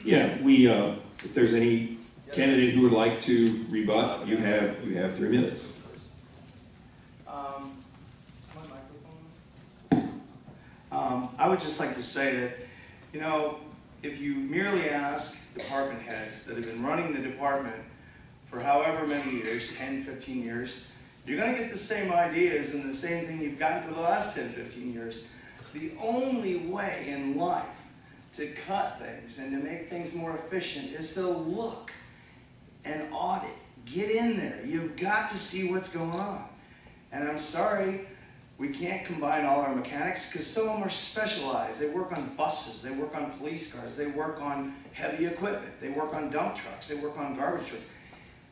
Yeah, if there's any candidate who would like to rebut, you have 3 minutes. I would just like to say that, if you merely ask department heads that have been running the department for however many years, 10, 15 years, you're going to get the same ideas and the same thing you've gotten for the last 10, 15 years. The only way in life to cut things and to make things more efficient is to look and audit. Get in there. You've got to see what's going on. And I'm sorry, we can't combine all our mechanics because some of them are specialized. They work on buses, they work on police cars, they work on heavy equipment, they work on dump trucks, they work on garbage trucks.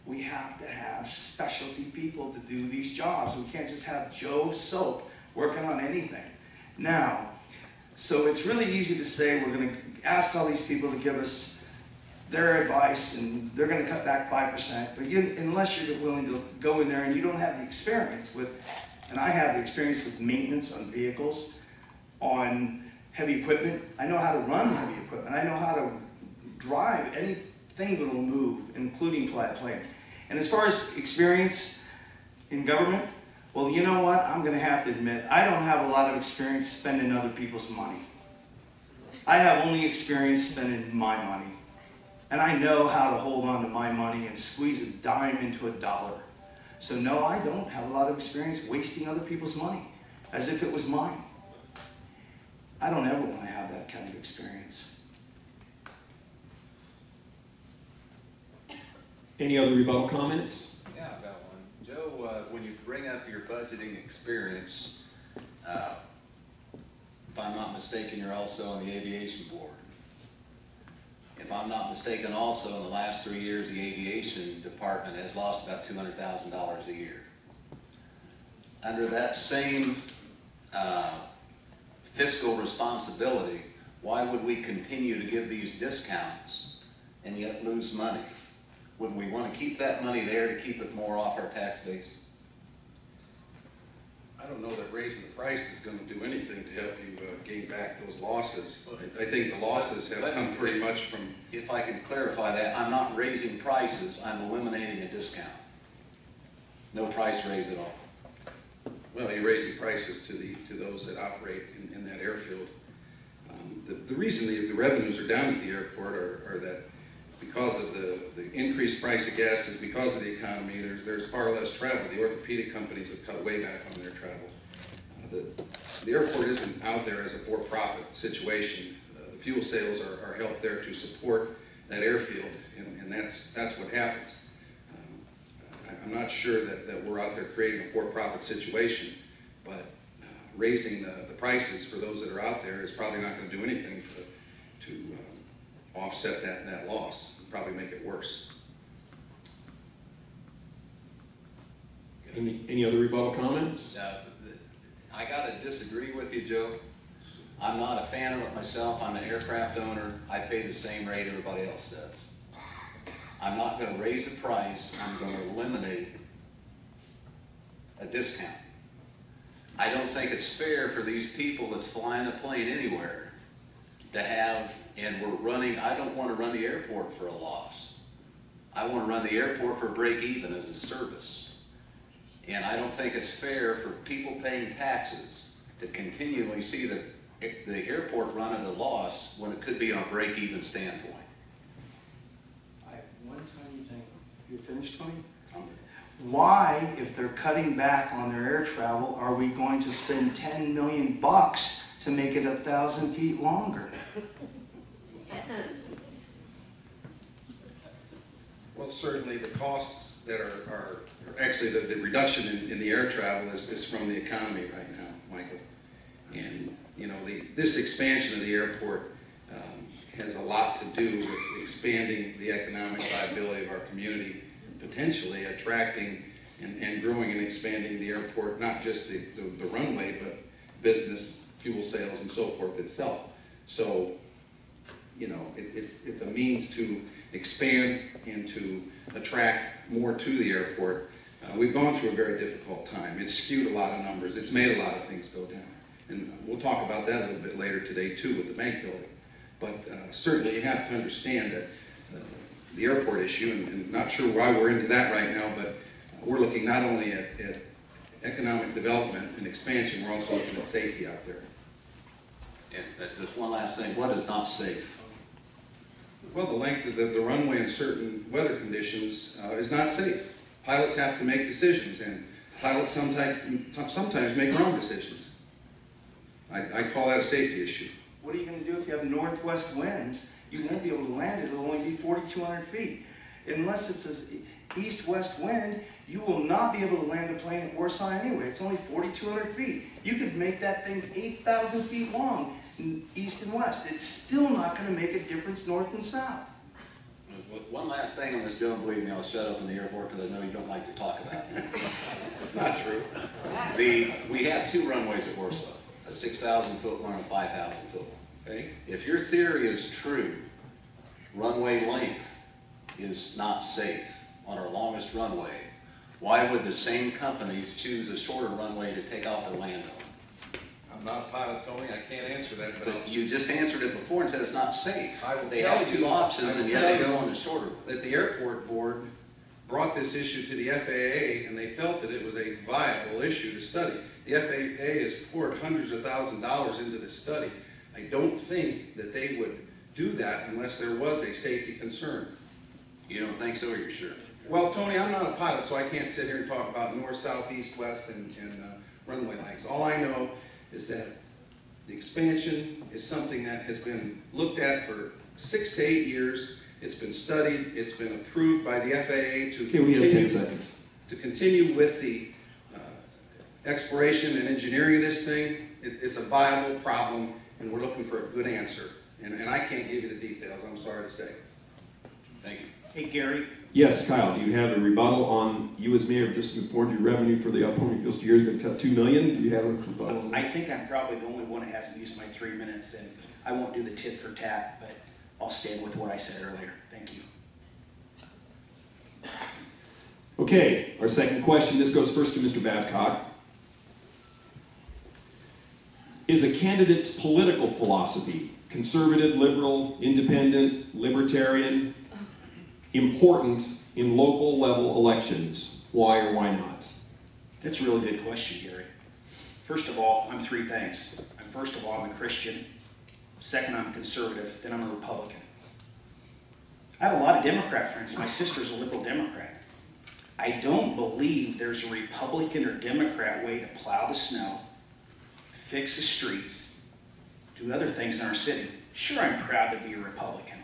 We have to have specialty people to do these jobs. We can't just have Joe Soap working on anything. Now, so it's really easy to say we're going to ask all these people to give us their advice and they're going to cut back 5%, but unless you're willing to go in there and you don't have the experience with, and I have the experience with maintenance on vehicles, on heavy equipment. I know how to run heavy equipment. I know how to drive anything that will move, including flat plane. And as far as experience in government, well, you know what? I'm going to have to admit, I don't have a lot of experience spending other people's money. I have only experience spending my money. And I know how to hold on to my money and squeeze a dime into a dollar. So no, I don't have a lot of experience wasting other people's money as if it was mine. I don't ever want to have that kind of experience. Any other rebuttal comments? Yeah, I've got one. Joe, when you bring up your budgeting experience, if I'm not mistaken, you're also on the aviation board. If I'm not mistaken, also in the last 3 years, the aviation department has lost about $200,000 a year. Under that same fiscal responsibility, why would we continue to give these discounts and yet lose money? Wouldn't we want to keep that money there to keep it more off our tax base? I don't know that raising the price is going to do anything to help you gain back those losses. I think the losses have come pretty much from... If I can clarify that, I'm not raising prices, I'm eliminating a discount. No price raise at all. Well, you're raising prices to those that operate in that airfield. The reason the revenues are down at the airport are that because of the increased price of gas is because of the economy. There's far less travel. The orthopedic companies have cut way back on their travel. The airport isn't out there as a for-profit situation. The fuel sales are helped there to support that airfield, and that's what happens. I'm not sure that we're out there creating a for-profit situation, but raising the prices for those that are out there is probably not going to do anything to offset that loss. It'll probably make it worse. Any other rebuttal comments? I gotta disagree with you, Joe. I'm not a fan of it myself. I'm an aircraft owner. I pay the same rate everybody else does. I'm not going to raise the price. I'm going to eliminate a discount. I don't think it's fair for these people that's flying a plane anywhere to have, and we're running, I don't want to run the airport for a loss. I want to run the airport for break even as a service. And I don't think it's fair for people paying taxes to continually see the airport run at a loss when it could be on a break-even standpoint. One tiny thing. You finished, Tony? Why, if they're cutting back on their air travel, are we going to spend $10 million to make it 1,000 feet longer? Well, certainly the costs that are actually the reduction in the air travel is from the economy right now, Michael. And you know, this expansion of the airport has a lot to do with expanding the economic viability of our community, potentially attracting and growing and expanding the airport, not just the runway, but business, fuel sales, and so forth itself. So, you know, it's a means to expand and to attract more to the airport. We've gone through a very difficult time. It's skewed a lot of numbers. It's made a lot of things go down. And we'll talk about that a little bit later today, too, with the bank building. But certainly you have to understand that the airport issue, and not sure why we're into that right now, but we're looking not only at economic development and expansion, we're also looking at safety out there. And just one last thing, what is not safe? Well, the length of the runway in certain weather conditions is not safe. Pilots have to make decisions, and pilots sometimes make wrong decisions. I call that a safety issue. What are you going to do if you have northwest winds? You won't be able to land it. It'll only be 4,200 feet. Unless it's an east-west wind, you will not be able to land a plane at Warsaw anyway. It's only 4,200 feet. You could make that thing 8,000 feet long, east and west. It's still not going to make a difference north and south. One last thing on this, don't believe me, I'll shut up in the airport because I know you don't like to talk about it. It's not true. We have two runways at Warsaw, a 6,000-foot one and a 5,000-foot one. Okay? If your theory is true, runway length is not safe on our longest runway, why would the same companies choose a shorter runway to take off or land on? I'm not a pilot, Tony. I can't answer that. But you just answered it before and said it's not safe. I will They tell have two you- options I will and yet tell they you go on the shorter. that the airport board brought this issue to the FAA, and they felt that it was a viable issue to study. The FAA has poured hundreds of thousands of dollars into this study. I don't think that they would do that unless there was a safety concern. You don't think so, or you're sure? Well, Tony, I'm not a pilot, so I can't sit here and talk about north, south, east, west, and runway lengths. All I know is that the expansion is something that has been looked at for 6 to 8 years. It's been studied. It's been approved by the FAA to Okay, we have 10 seconds. to continue with the exploration and engineering of this thing. It's a viable problem, and we're looking for a good answer. And I can't give you the details, I'm sorry to say. Thank you. Hey, Gary. Yes, Kyle, do you have a rebuttal on, you as mayor have just informed your revenue for the upcoming fiscal year is going to cut $2 million. Do you have a rebuttal on that? I think I'm probably the only one that hasn't used my 3 minutes, and I won't do the tit for tat, but I'll stand with what I said earlier. Thank you. Okay, our second question, this goes first to Mr. Babcock. Is a candidate's political philosophy, conservative, liberal, independent, libertarian, important in local level elections? Why or why not? That's a really good question, Gary. First of all, I'm three things. First of all, I'm a Christian. Second, I'm a conservative. Then I'm a Republican. I have a lot of Democrat friends. My sister's a liberal Democrat. I don't believe there's a Republican or Democrat way to plow the snow, fix the streets, do other things in our city. Sure, I'm proud to be a Republican.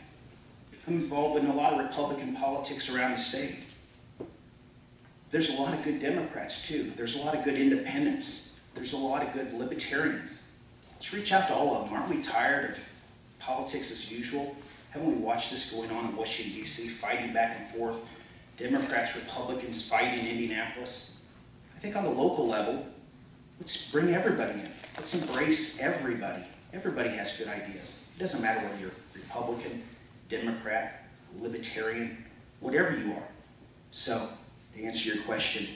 I'm involved in a lot of Republican politics around the state. There's a lot of good Democrats, too. There's a lot of good independents. There's a lot of good libertarians. Let's reach out to all of them. Aren't we tired of politics as usual? Haven't we watched this going on in Washington, D.C., fighting back and forth? Democrats, Republicans fighting in Indianapolis. I think on the local level, let's bring everybody in. Let's embrace everybody. Everybody has good ideas. It doesn't matter whether you're Republican, Democrat, Libertarian, whatever you are. So, to answer your question,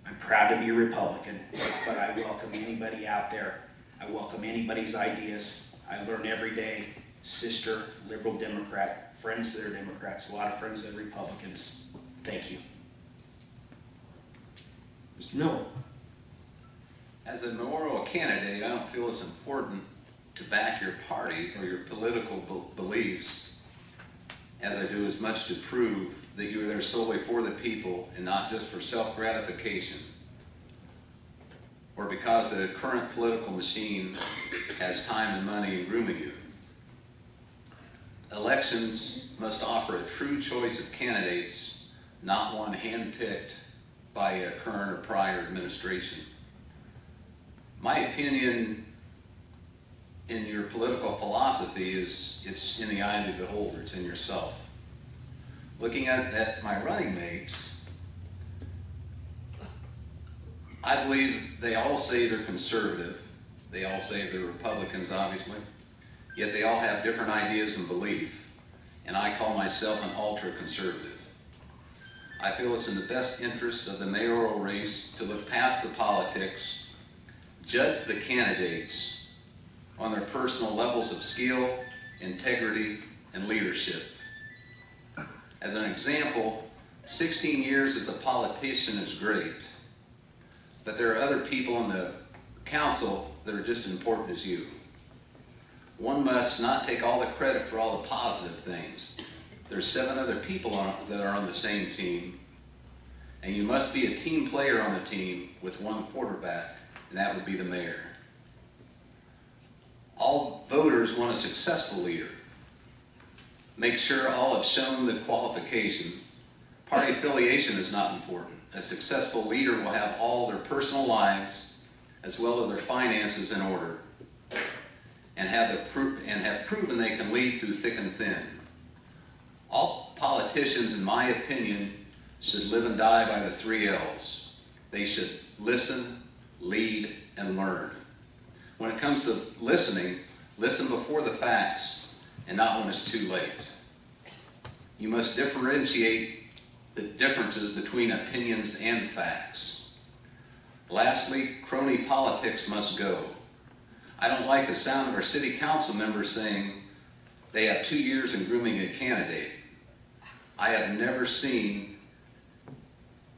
I'm proud to be a Republican, but I welcome anybody out there. I welcome anybody's ideas. I learn every day. Sister, liberal Democrat, friends that are Democrats, a lot of friends that are Republicans. Thank you. Mr. Miller. As a mayoral candidate, I don't feel it's important to back your party or your political beliefs as I do as much to prove that you're there solely for the people and not just for self-gratification or because the current political machine has time and money grooming you. Elections must offer a true choice of candidates, not one handpicked by a current or prior administration. My opinion in your political philosophy is it's in the eye of the beholder, it's in yourself. Looking at my running mates, I believe they all say they're conservative. They all say they're Republicans, obviously. Yet they all have different ideas and belief. And I call myself an ultra-conservative. I feel it's in the best interest of the mayoral race to look past the politics, judge the candidates on their personal levels of skill integrity, and leadership. As an example, 16 years as a politician is great, but there are other people on the council that are just as important as you. One must not take all the credit for all the positive things. There's 7 other people that are on the same team, and you must be a team player on the team with one quarterback, and that would be the mayor. All voters want a successful leader. Make sure all have shown the qualification. Party affiliation is not important. A successful leader will have all their personal lives as well as their finances in order, and have proven they can lead through thick and thin. All politicians, in my opinion, should live and die by the 3 L's. They should listen, lead, and learn. When it comes to listening, listen before the facts and not when it's too late. You must differentiate the differences between opinions and facts. Lastly, crony politics must go. I don't like the sound of our city council members saying they have 2 years in grooming a candidate. I have never seen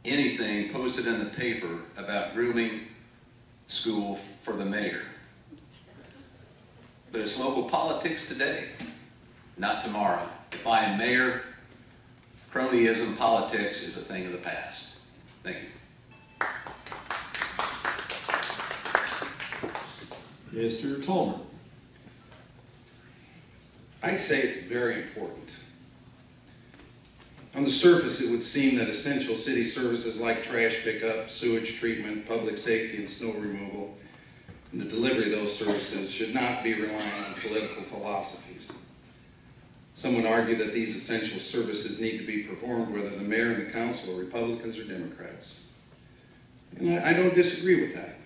anything posted in the paper about grooming school for the mayor. But it's local politics today, not tomorrow. If I am mayor, cronyism politics is a thing of the past. Thank you. Mr. Tolman. I'd say it's very important. On the surface, it would seem that essential city services like trash pickup, sewage treatment, public safety, and snow removal, and the delivery of those services should not be relying on political philosophies. Some would argue that these essential services need to be performed whether the mayor and the council are Republicans or Democrats. And I don't disagree with that.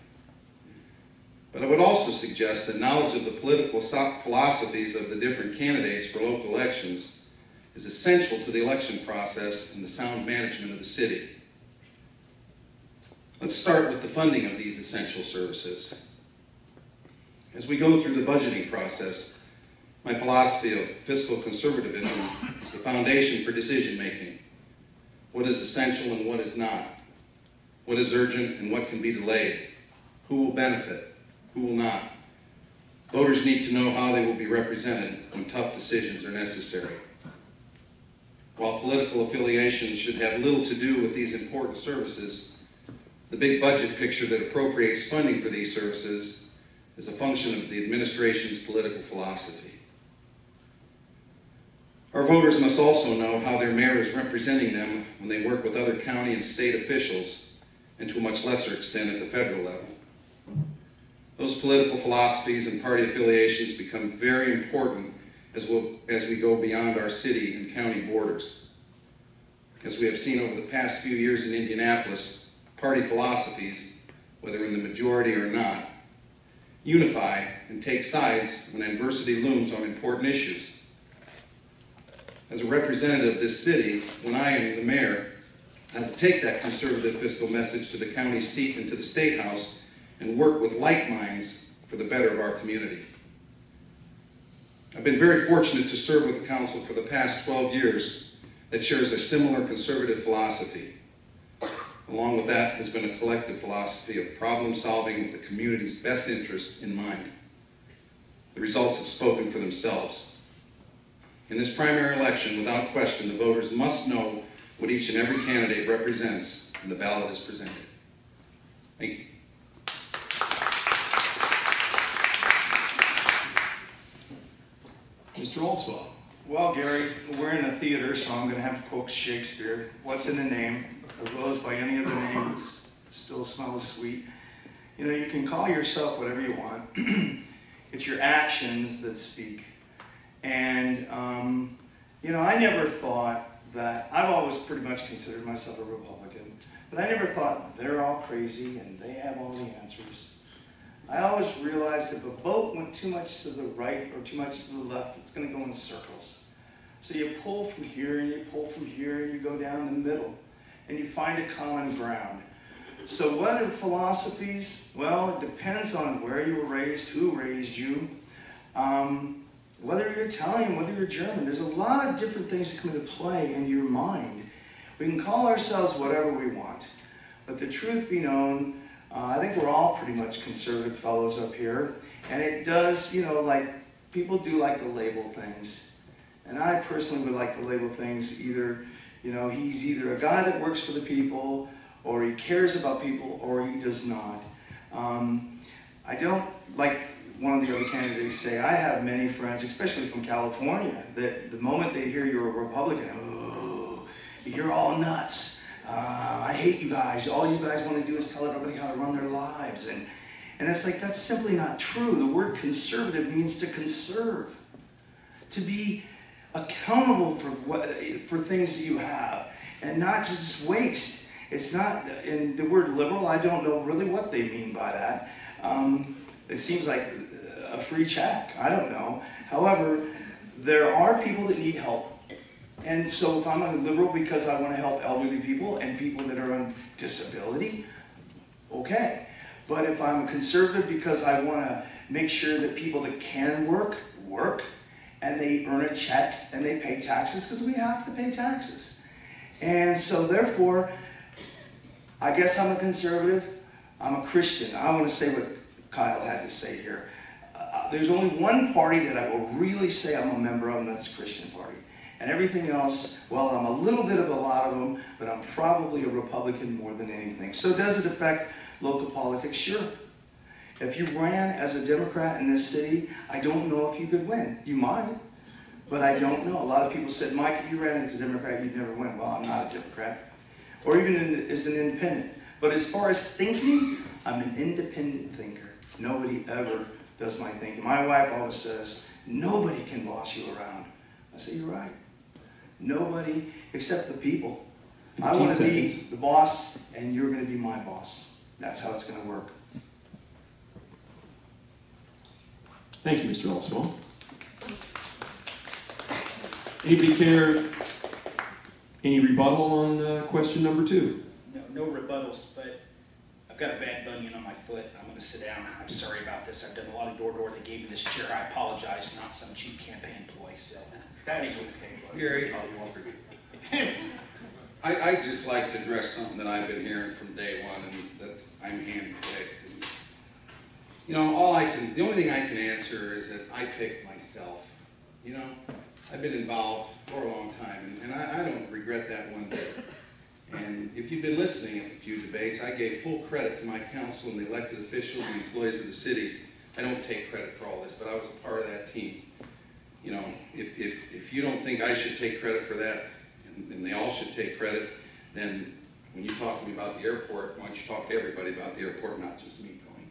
But I would also suggest that knowledge of the political philosophies of the different candidates for local elections is essential to the election process and the sound management of the city. Let's start with the funding of these essential services. As we go through the budgeting process, my philosophy of fiscal conservatism is the foundation for decision making. What is essential and what is not? What is urgent and what can be delayed? Who will benefit? Who will not? Voters need to know how they will be represented when tough decisions are necessary. While political affiliation should have little to do with these important services, the big budget picture that appropriates funding for these services is a function of the administration's political philosophy. Our voters must also know how their mayor is representing them when they work with other county and state officials, and to a much lesser extent at the federal level. Those political philosophies and party affiliations become very important as we go beyond our city and county borders. As we have seen over the past few years in Indianapolis, party philosophies, whether in the majority or not, unify and take sides when adversity looms on important issues. As a representative of this city, when I am the mayor, I will take that conservative fiscal message to the county seat and to the State House and work with like minds for the better of our community. I've been very fortunate to serve with the council for the past 12 years that shares a similar conservative philosophy. Along with that has been a collective philosophy of problem solving with the community's best interest in mind. The results have spoken for themselves. In this primary election, without question, the voters must know what each and every candidate represents when the ballot is presented. Thank you. Mr. Oswald. Well, Gary, we're in a theater, so I'm going to have to quote Shakespeare. What's in a name? A rose by any other name still smells sweet. You know, you can call yourself whatever you want. It's your actions that speak. And, you know, I never thought that, I've always pretty much considered myself a Republican, but I never thought they're all crazy and they have all the answers. I always realized if a boat went too much to the right or too much to the left, it's going to go in circles. So you pull from here and you pull from here and you go down the middle and you find a common ground. So what are philosophies? Well, it depends on where you were raised, who raised you. whether you're Italian, whether you're German, there's a lot of different things that come into play in your mind. We can call ourselves whatever we want, but the truth be known, I think we're all pretty much conservative fellows up here, and it does, you know, like, people do like to label things. And I personally would like to label things either, you know, he's either a guy that works for the people, or he cares about people, or he does not. I don't, like one of the other candidates say, I have many friends, especially from California, that the moment they hear you're a Republican, oh, you're all nuts. I hate you guys. All you guys want to do is tell everybody how to run their lives. And it's like, that's simply not true. The word conservative means to conserve, to be accountable for things that you have, and not to just waste. It's not, in the word liberal, I don't know really what they mean by that. It seems like a free check. I don't know. However, there are people that need help. And so if I'm a liberal because I want to help elderly people and people that are on disability, okay. But if I'm a conservative because I want to make sure that people that can work, and they earn a check and they pay taxes, because we have to pay taxes. And so therefore, I guess I'm a conservative, I'm a Christian. I want to say what Kyle had to say here. There's only one party that I will really say I'm a member of, and that's the Christian Party. And everything else, well, I'm a little bit of a lot of them, but I'm probably a Republican more than anything. So does it affect local politics? Sure. If you ran as a Democrat in this city, I don't know if you could win. You might, but I don't know. A lot of people said, Mike, if you ran as a Democrat, you'd never win. Well, I'm not a Democrat. Or even as an independent. But as far as thinking, I'm an independent thinker. Nobody ever does my thinking. My wife always says, nobody can boss you around. I say, you're right. Nobody except the people. I want to be the boss, and you're going to be my boss. That's how it's going to work. Thank you, Mr. Oswald. Anybody care any rebuttal on question number 2? No rebuttals, but I've got a bad bunion on my foot. I'm going to sit down. I'm sorry about this. I've done a lot of door-to-door. They gave me this chair. I apologize. Not some cheap campaign ploy. So That's Gary, Oh, you want to I'd just like to address something that I've been hearing from day one, and that's I'm hand-picked. And, you know, the only thing I can answer is that I picked myself. You know, I've been involved for a long time, and I don't regret that one bit. And if you've been listening at a few debates, I gave full credit to my council and the elected officials and employees of the city. I don't take credit for all this, but I was a part of that team. You know, if you don't think I should take credit for that, and they all should take credit, then when you talk to me about the airport, why don't you talk to everybody about the airport, not just me, Tony?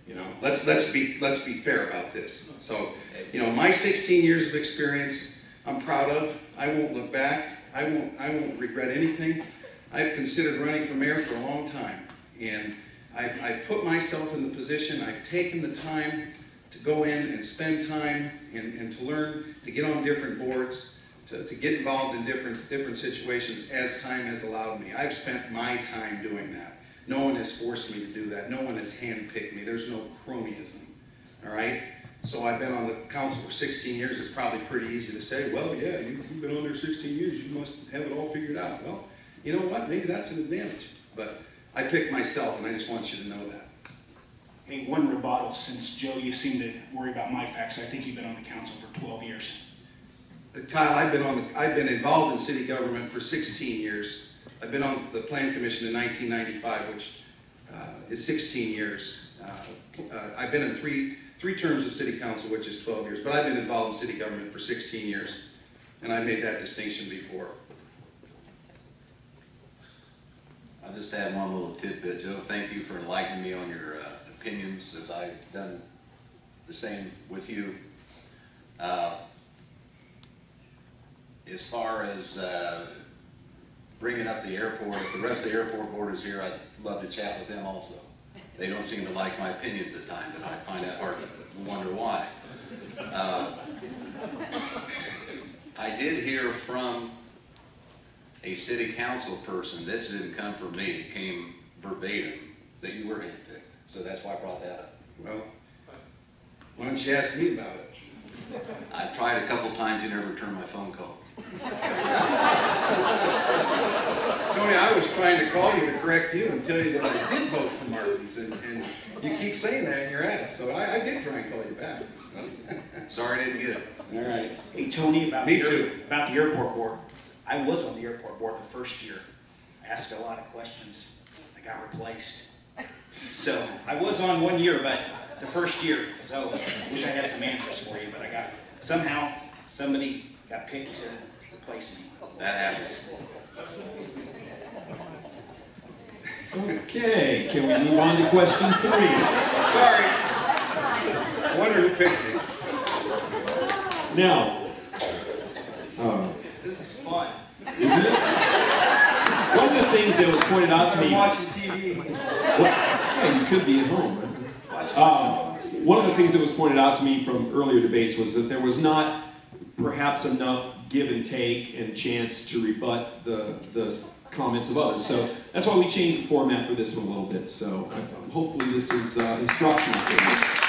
You know, let's be fair about this. So, you know, my 16 years of experience, I'm proud of. I won't look back. I won't regret anything. I've considered running for mayor for a long time, and I've put myself in the position. I've taken the time to go in and spend time and to learn, to get on different boards, to get involved in different situations as time has allowed me. I've spent my time doing that. No one has forced me to do that. No one has handpicked me. There's no cronyism, all right? So I've been on the council for 16 years. It's probably pretty easy to say, well, yeah, you've been on there 16 years. You must have it all figured out. Well, you know what? Maybe that's an advantage. But I picked myself, and I just want you to know that. Hey, one rebuttal, since Joe, you seem to worry about my facts. I think you've been on the council for 12 years. Kyle, I've been involved in city government for 16 years. I've been on the Plan Commission in 1995, which is 16 years. I've been in three terms of city council, which is 12 years. But I've been involved in city government for 16 years, and I made that distinction before. I'll just add one little tidbit, Joe. Thank you for enlightening me on your opinions, as I've done the same with you. As far as bringing up the airport, if the rest of the airport board is here, I'd love to chat with them also. They don't seem to like my opinions at times, and I find that hard to wonder why. I did hear from a city council person, this didn't come from me, it came verbatim, that you were handpicked. So that's why I brought that up. Well, why don't you ask me about it? I've tried a couple times, you never return my phone call. Tony, I was trying to call you to correct you and tell you that I did vote for Martin's, and you keep saying that in your ad, so I did try and call you back. Sorry I didn't get it. All right. Hey, Tony, about Me the, too. about the airport board. I was on the airport board the first year. I asked a lot of questions. I got replaced. So I was on 1 year, but the first year. So I wish I had some answers for you, but I got, somehow somebody got picked to replace me. That happens. Okay, can we move on to question 3? Sorry. I wonder who picked me. Now, This is fun. isn't it? One of the things that was pointed out to I'm me. watching TV. Yeah, you could be at home. Right? One of the things that was pointed out to me from earlier debates was that there was not perhaps enough give and take and chance to rebut the comments of others. So that's why we changed the format for this one a little bit. So hopefully this is instructional for you.